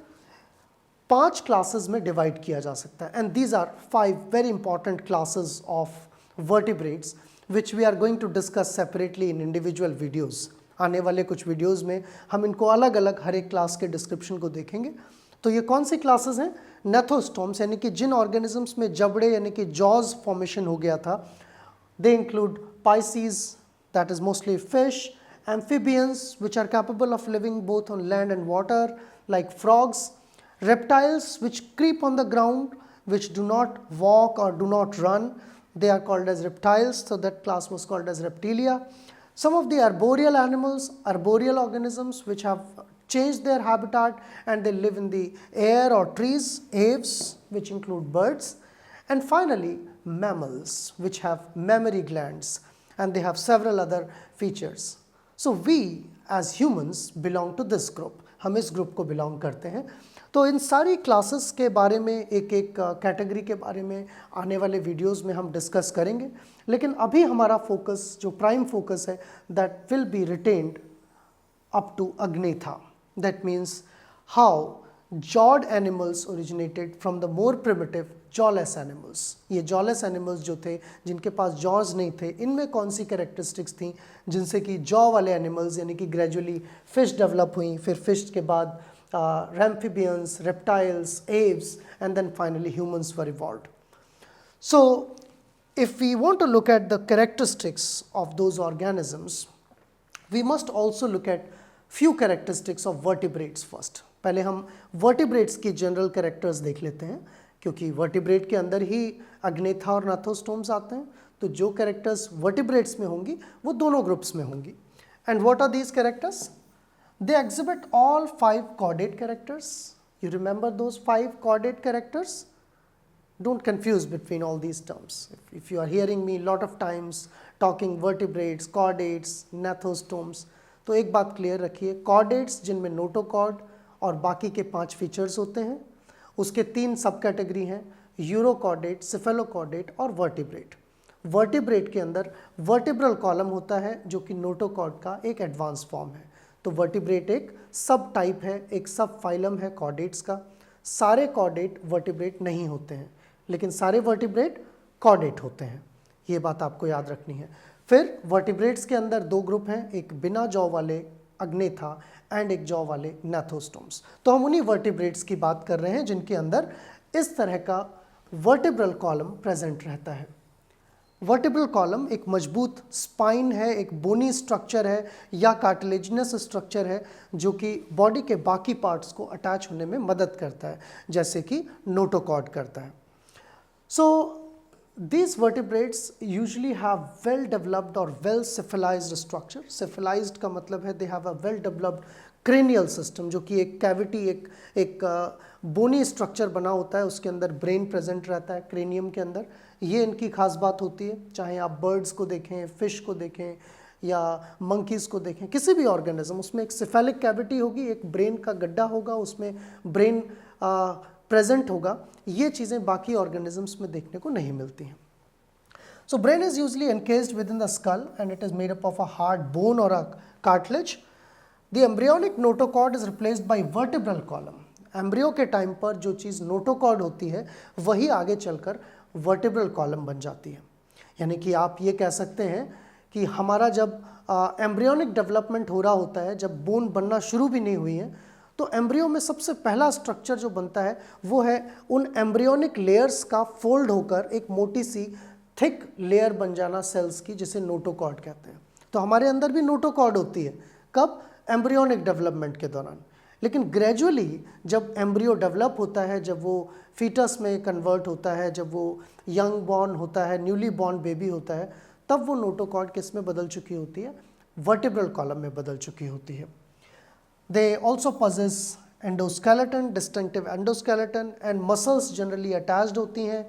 S2: 5 classes में divide किया जा सकता है, and these are 5 very important classes of vertebrates which we are going to discuss separately in individual videos. आने वाले कुछ वीडियोज़ में हम इनको अलग अलग हर एक क्लास के डिस्क्रिप्शन को देखेंगे. तो ये कौन सी क्लासेस हैं? Gnathostomes यानी कि जिन ऑर्गेनिजम्स में जबड़े यानी कि जॉज फॉर्मेशन हो गया था. They include Pisces, that is mostly fish, amphibians which are capable of living both on land and water like frogs, reptiles which creep on the ground, which do not walk or do not run, they are called as reptiles, so that class was called as Reptilia. Some of the arboreal animals, arboreal organisms which have changed their habitat and they live in the air or trees, aves which include birds. And finally, mammals which have mammary glands and they have several other features. So we as humans belong to this group. हम इस group को belong करते हैं. तो इन सारी classes के बारे में एक एक कैटेगरी के बारे में आने वाले वीडियोस में हम डिस्कस करेंगे. लेकिन अभी हमारा फोकस जो प्राइम फोकस है that will be retained up to Agnatha. That means how jawed animals originated from the more primitive jawless animals. ये jawless animals जो थे जिनके पास jaws नहीं थे, इनमें कौन सी characteristics थी जिनसे कि jaw वाले animals यानी कि gradually fish develop हुई, फिर fish के बाद amphibians, reptiles, aves, and then finally humans were evolved. So if we want to look at the characteristics of those organisms, we must also look at few characteristics of vertebrates first. पहले हम vertebrates की general characters देख लेते हैं क्योंकि vertebrate के अंदर ही Agnatha और Gnathostomes आते हैं. तो जो characters vertebrates में होंगी वो दोनों groups में होंगी. And what are these characters? They exhibit all 5 chordate characters. You remember those 5 chordate characters? Don't confuse between all these terms. If you are hearing me lot of times talking vertebrates, chordates, Gnathostomes, तो एक बात clear रखिए, chordates जिनमें notochord और बाकी के 5 features होते हैं, उसके 3 सब कैटेगरी हैं, यूरोकॉर्डेट, सिफेलोकॉर्डेट और वर्टिब्रेट. वर्टिब्रेट के अंदर वर्टिब्रल कॉलम होता है जो कि नोटोकॉर्ड का एक एडवांस फॉर्म है. तो वर्टिब्रेट एक सब टाइप है, एक सब फाइलम है कॉर्डेट्स का. सारे कॉर्डेट वर्टिब्रेट नहीं होते हैं लेकिन सारे वर्टिब्रेट कॉर्डेट होते हैं. ये बात आपको याद रखनी है. फिर वर्टिब्रेट्स के अंदर 2 ग्रुप हैं, एक बिना जॉ वाले Agnatha एंड एक जॉ वाले Gnathostomes. तो हम उन्हीं वर्टिब्रेट्स की बात कर रहे हैं जिनके अंदर इस तरह का वर्टिब्रल कॉलम प्रेजेंट रहता है. वर्टिब्रल कॉलम एक मजबूत स्पाइन है, एक बोनी स्ट्रक्चर है या कार्टिलेजिनस स्ट्रक्चर है जो कि बॉडी के बाकी पार्ट्स को अटैच होने में मदद करता है जैसे कि नोटोकॉर्ड करता है. सो these vertebrates usually have well developed or well cephalized structure. Cephalized का मतलब है they have a well developed cranial system जो कि एक cavity एक बोनी स्ट्रक्चर बना होता है, उसके अंदर ब्रेन प्रेजेंट रहता है क्रेनियम के अंदर. ये इनकी खास बात होती है. चाहे आप बर्ड्स को देखें, फिश को देखें या मंकीज़ को देखें, किसी भी ऑर्गेनिज्म उसमें एक सिफेलिक कैविटी होगी, एक ब्रेन का गड्ढा होगा, उसमें ब्रेन प्रेजेंट होगा. ये चीज़ें बाकी ऑर्गेनिजम्स में देखने को नहीं मिलती हैं. So brain is usually encased within the skull and it is made up of a hard bone or a cartilage. The embryonic notochord is replaced by vertebral column. Embryo के टाइम पर जो चीज़ notochord होती है वही आगे चलकर vertebral column बन जाती है. यानी कि आप ये कह सकते हैं कि हमारा जब एम्ब्रियोनिक डेवलपमेंट हो रहा होता है, जब बोन बनना शुरू भी नहीं हुई है, तो एम्ब्रियो में सबसे पहला स्ट्रक्चर जो बनता है वो है उन एम्ब्रियोनिक लेयर्स का फोल्ड होकर एक मोटी सी थिक लेयर बन जाना सेल्स की, जिसे नोटोकॉर्ड कहते हैं. तो हमारे अंदर भी नोटोकॉर्ड होती है. कब? एम्ब्रियोनिक डेवलपमेंट के दौरान. लेकिन ग्रेजुअली जब एम्ब्रियो डेवलप होता है, जब वो फीटस में कन्वर्ट होता है, जब वो यंग बॉर्न होता है, न्यूली बॉर्न बेबी होता है, तब वो नोटोकॉर्ड किस में बदल चुकी होती है? वर्टिब्रल कॉलम में बदल चुकी होती है। They also possess endoskeleton, distinctive endoskeleton, and muscles generally attached होती हैं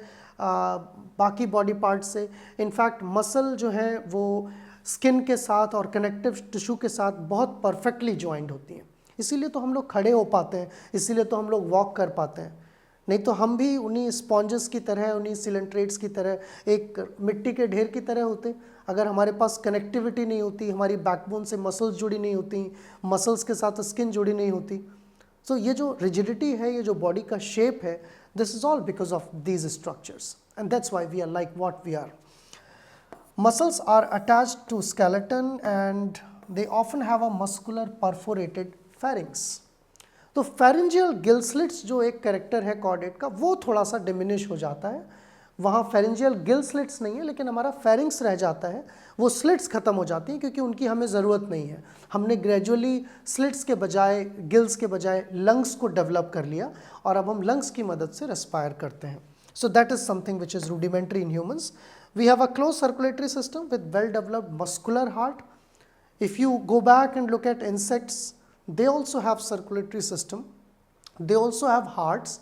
S2: बाकी बॉडी पार्ट से। इनफैक्ट मसल जो है वो स्किन के साथ और कनेक्टिव टिश्यू के साथ बहुत परफेक्टली ज्वाइंट होती हैं, इसीलिए तो हम लोग खड़े हो पाते हैं, इसीलिए तो हम लोग वॉक कर पाते हैं। नहीं तो हम भी उन्हीं स्पॉन्जेस की तरह, उन्हीं सिलेंट्रेट्स की तरह एक मिट्टी के ढेर की तरह होते। अगर हमारे पास कनेक्टिविटी नहीं होती, हमारी बैकबोन से मसल्स जुड़ी नहीं होती, मसल्स के साथ स्किन जुड़ी नहीं होती, सो ये जो रिजिडिटी है, ये जो बॉडी का शेप है, this is all because of these structures, and that's why we are like what we are. Muscles are attached to skeleton and they often have a muscular perforated pharynx. तो pharyngeal gill slits जो एक character है chordate का, वो थोड़ा सा diminish हो जाता है। वहाँ pharyngeal gill slits नहीं है, लेकिन हमारा pharynx रह जाता है, वो slits खत्म हो जाती हैं क्योंकि उनकी हमें ज़रूरत नहीं है। हमने ग्रेजुअली slits के बजाय, गिल्स के बजाय लंग्स को डेवलप कर लिया और अब हम लंग्स की मदद से रेस्पायर करते हैं। So that is something which is rudimentary in humans. We have a closed circulatory system with well-developed muscular heart. If you go back and look at insects, they also have circulatory system. They also have hearts.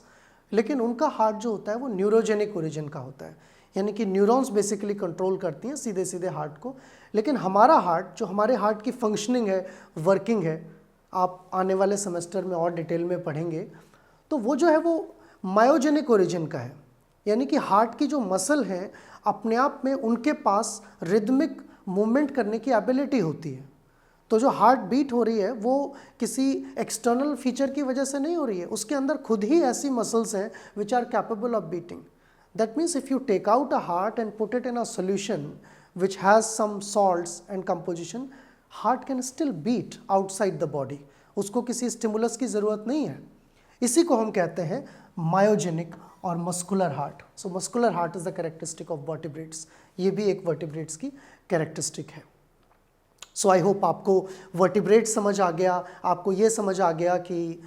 S2: लेकिन उनका heart जो होता है वो neurogenic origin का होता है, यानी कि न्यूरॉन्स बेसिकली कंट्रोल करती हैं सीधे सीधे हार्ट को। लेकिन हमारा हार्ट, जो हमारे हार्ट की फंक्शनिंग है, वर्किंग है, आप आने वाले सेमेस्टर में और डिटेल में पढ़ेंगे, तो वो जो है वो मायोजेनिक ओरिजिन का है, यानी कि हार्ट की जो मसल है अपने आप में उनके पास रिदमिक मूवमेंट करने की एबिलिटी होती है। तो जो हार्ट बीट हो रही है वो किसी एक्सटर्नल फीचर की वजह से नहीं हो रही है, उसके अंदर खुद ही ऐसी मसल्स हैं which are capable of beating. That means if you take out a heart and put it in a solution which has some salts and composition, heart can still beat outside the body, उसको किसी stimulus की ज़रूरत नहीं है। इसी को हम कहते हैं मायोजेनिक और muscular heart. So muscular heart is the characteristic of vertebrates, ये भी एक वर्टिब्रेट्स की कैरेक्टरिस्टिक है। सो आई होप आपको वर्टिब्रेट्स समझ आ गया, आपको ये समझ आ गया कि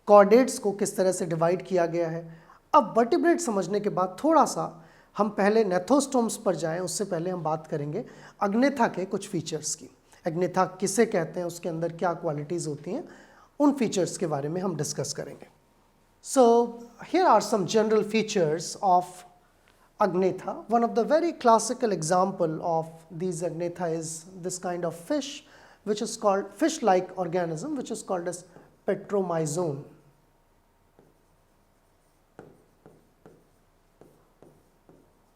S2: कॉर्डेट्स को किस तरह से डिवाइड किया गया है। अब वर्टिब्रेट समझने के बाद थोड़ा सा हम पहले नेथोस्टोम्स पर जाएं, उससे पहले हम बात करेंगे अग्नेथा के कुछ फीचर्स की। अग्नेथा किसे कहते हैं, उसके अंदर क्या क्वालिटीज़ होती हैं, उन फीचर्स के बारे में हम डिस्कस करेंगे। So here are some general features of Agnetha. One of the very classical example of these Agnetha is this kind of fish, which is called fish-like organism, which is called as Petromyzone.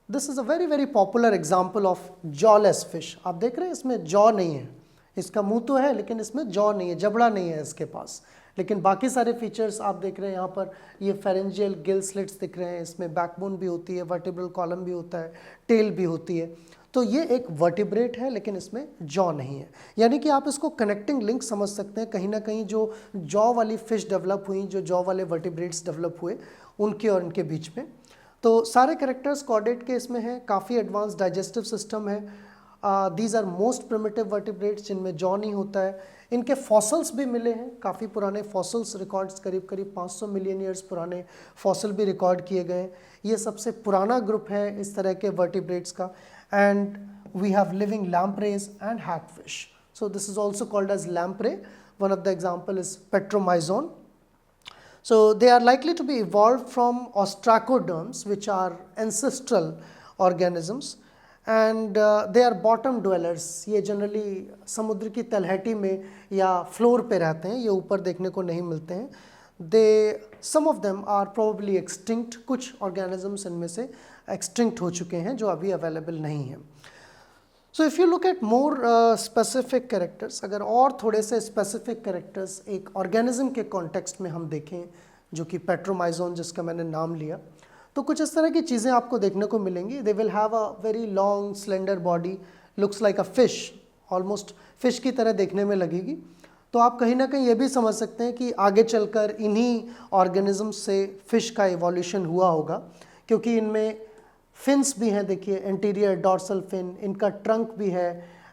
S2: This is a very popular example of jawless fish. आप देख रहे हैं इसमें jaw नहीं है, इसका मुंह तो है लेकिन इसमें जॉ नहीं है, जबड़ा नहीं है इसके पास, लेकिन बाकी सारे फीचर्स आप देख रहे हैं। यहाँ पर ये फेरेंजियल गिल स्लिट्स दिख रहे हैं, इसमें बैकबोन भी होती है, वर्टिब्रल कॉलम भी होता है, टेल भी होती है। तो ये एक वर्टिब्रेट है लेकिन इसमें जॉ नहीं है, यानी कि आप इसको कनेक्टिंग लिंक समझ सकते हैं। कहीं ना कहीं जो जॉ वाली फिश डेवलप हुई, जो जॉ वाले वर्टिब्रेट्स डेवलप हुए, उनके और इनके बीच में। तो सारे कैरेक्टर्स कॉर्डेट के इसमें हैं, काफ़ी एडवांस डाइजेस्टिव सिस्टम है। These are most primitive vertebrates जिनमें जॉ नहीं होता है। इनके फॉसल्स भी मिले हैं, काफ़ी पुराने फॉसल्स रिकॉर्ड्स, करीब 500 मिलियन ईयर्स पुराने फॉसल भी रिकॉर्ड किए गए हैं। ये सबसे पुराना ग्रुप है इस तरह के वर्टिब्रेट्स का। And we have living lampreys and hagfish, so this is also called as lamprey. One of the example is Petromyzon. So they are likely to be evolved from ostracoderms, which are ancestral organisms, and they are bottom dwellers. ये generally समुद्र की तलहटी में या floor पे रहते हैं, ये ऊपर देखने को नहीं मिलते हैं। Some of them are probably extinct. कुछ organisms इनमें से extinct हो चुके हैं जो अभी available नहीं हैं। So if you look at more specific characters, अगर और थोड़े से specific characters एक organism के context में हम देखें, जो कि पेट्रोमाइजोन जिसका मैंने नाम लिया, तो कुछ इस तरह की चीज़ें आपको देखने को मिलेंगी। They will have a very long slender body, looks like a fish, almost fish की तरह देखने में लगेगी। तो आप कहीं ना कहीं ये भी समझ सकते हैं कि आगे चलकर इन्हीं ऑर्गेनिज्म से फिश का इवोल्यूशन हुआ होगा, क्योंकि इनमें फिन्स भी हैं, देखिए एंटीरियर डोर्सल फिन, इनका ट्रंक भी है,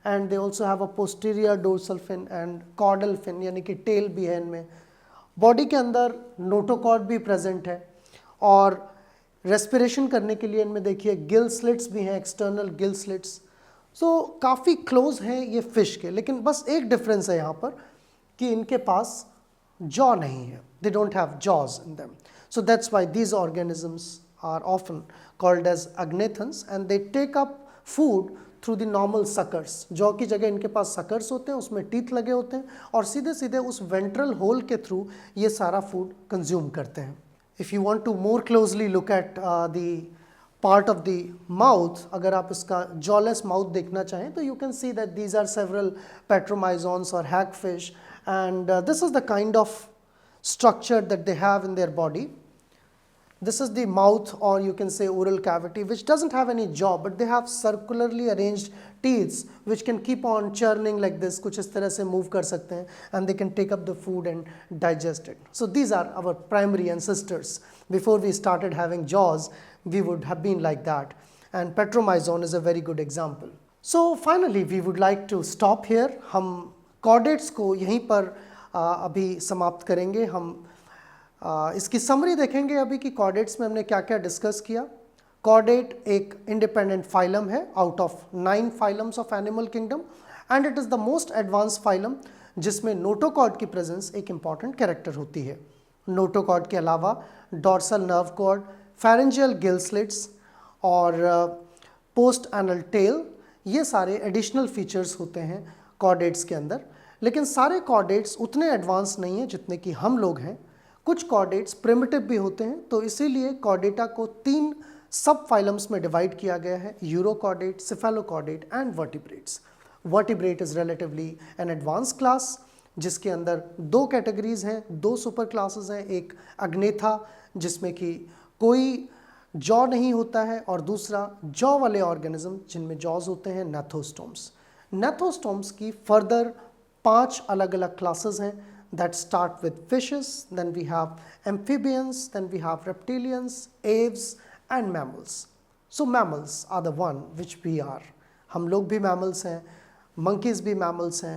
S2: and they also have a posterior dorsal fin and caudal fin, यानी कि टेल भी है इनमें। बॉडी के अंदर नोटोकॉर्ड भी प्रेजेंट है, और रेस्पिरेशन करने के लिए इनमें देखिए गिल स्लिट्स भी हैं, एक्सटर्नल गिल स्लिट्स। सो काफ़ी क्लोज हैं ये फिश के, लेकिन बस एक डिफरेंस है यहाँ पर कि इनके पास जॉ नहीं है. They don't have jaws in them. So that's why these organisms are often called as agnathans, and they take up food through the normal suckers. Jaw की जगह इनके पास suckers होते हैं, उसमें टीथ लगे होते हैं और सीधे सीधे उस वेंट्रल होल के थ्रू ये सारा फूड कंज्यूम करते हैं. If you want to more closely look at the part of the mouth, अगर आप इसका jawless mouth देखना चाहें तो you can see that these are several petromyzons or hagfish, and this is the kind of structure that they have in their body. This is the mouth, or you can say oral cavity, which doesn't have any jaw, but they have circularly arranged teeth which can keep on churning like this, कुछ इस तरह से move कर सकते हैं, and they can take up the food and digest it. So these are our primary ancestors. Before we started having jaws, we would have been like that, and petromyzon is a very good example. So finally we would like to stop here. हम chordates को यहीं पर अभी समाप्त करेंगे. हम इसकी summary देखेंगे अभी कि कॉर्डेट्स में हमने क्या क्या डिस्कस किया. कॉर्डेट एक इंडिपेंडेंट फाइलम है out of 9 phylums of animal kingdom, and it is the most advance phylum जिसमें नोटोकॉर्ड की प्रेजेंस एक इंपॉर्टेंट कैरेक्टर होती है. नोटोकॉर्ड के अलावा dorsal nerve cord, pharyngeal gill slits और पोस्ट एनल टेल, ये सारे एडिशनल फीचर्स होते हैं कॉर्डेट्स के अंदर. लेकिन सारे कॉर्डेट्स उतने एडवांस नहीं हैं जितने कि हम लोग हैं. कुछ कॉर्डेट्स प्रिमिटिव भी होते हैं, तो इसीलिए कॉर्डेटा को 3 सब फाइलम्स में डिवाइड किया गया है: urochordate, cephalochordate and vertebrates. Vertebrate is relatively an advance class जिसके अंदर 2 कैटेगरीज हैं, 2 सुपर क्लासेस हैं. एक अग्नेथा जिसमें कि कोई जॉ नहीं होता है, और दूसरा जॉ वाले ऑर्गेनिज्म जिनमें जॉज होते हैं, नेथोस्टोम्स. नेथोस्टोम्स की फर्दर 5 अलग अलग क्लासेस हैं that start with fishes, then we have amphibians, then we have reptilians, aves and mammals. So mammals are the one which we are. हम लोग भी mammals हैं, monkeys भी mammals हैं,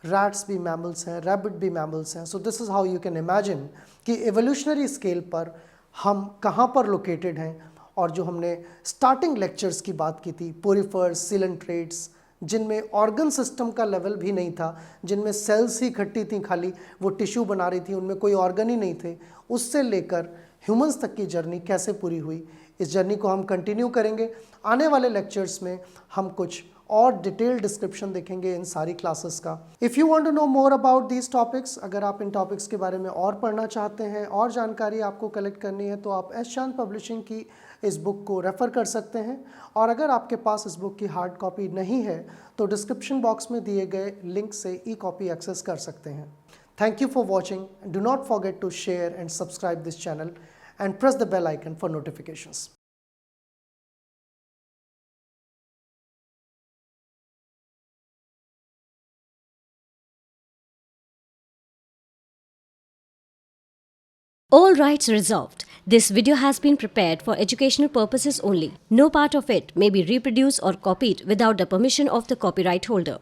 S2: rats भी mammals हैं, rabbit भी mammals हैं. So this is how you can imagine कि evolutionary scale पर हम कहाँ पर located हैं. और जो हमने starting lectures की बात की थी, porifers, coelentrates, जिनमें ऑर्गन सिस्टम का लेवल भी नहीं था, जिनमें सेल्स ही इकट्ठी थी, खाली वो टिश्यू बना रही थी, उनमें कोई ऑर्गन ही नहीं थे, उससे लेकर ह्यूमंस तक की जर्नी कैसे पूरी हुई, इस जर्नी को हम कंटिन्यू करेंगे. आने वाले लेक्चर्स में हम कुछ और डिटेल डिस्क्रिप्शन देखेंगे इन सारी क्लासेस का. If you want to know more about these topics, अगर आप इन टॉपिक्स के बारे में और पढ़ना चाहते हैं और जानकारी आपको कलेक्ट करनी है, तो आप एस चांद पब्लिशिंग की इस बुक को रेफ़र कर सकते हैं. और अगर आपके पास इस बुक की हार्ड कॉपी नहीं है तो डिस्क्रिप्शन बॉक्स में दिए गए लिंक से ई कॉपी एक्सेस कर सकते हैं. Thank you for watching. Do not forget to share and subscribe this channel and press the bell icon for notifications.
S1: All rights reserved. This video has been prepared for educational purposes only. No part of it may be reproduced or copied without the permission of the copyright holder.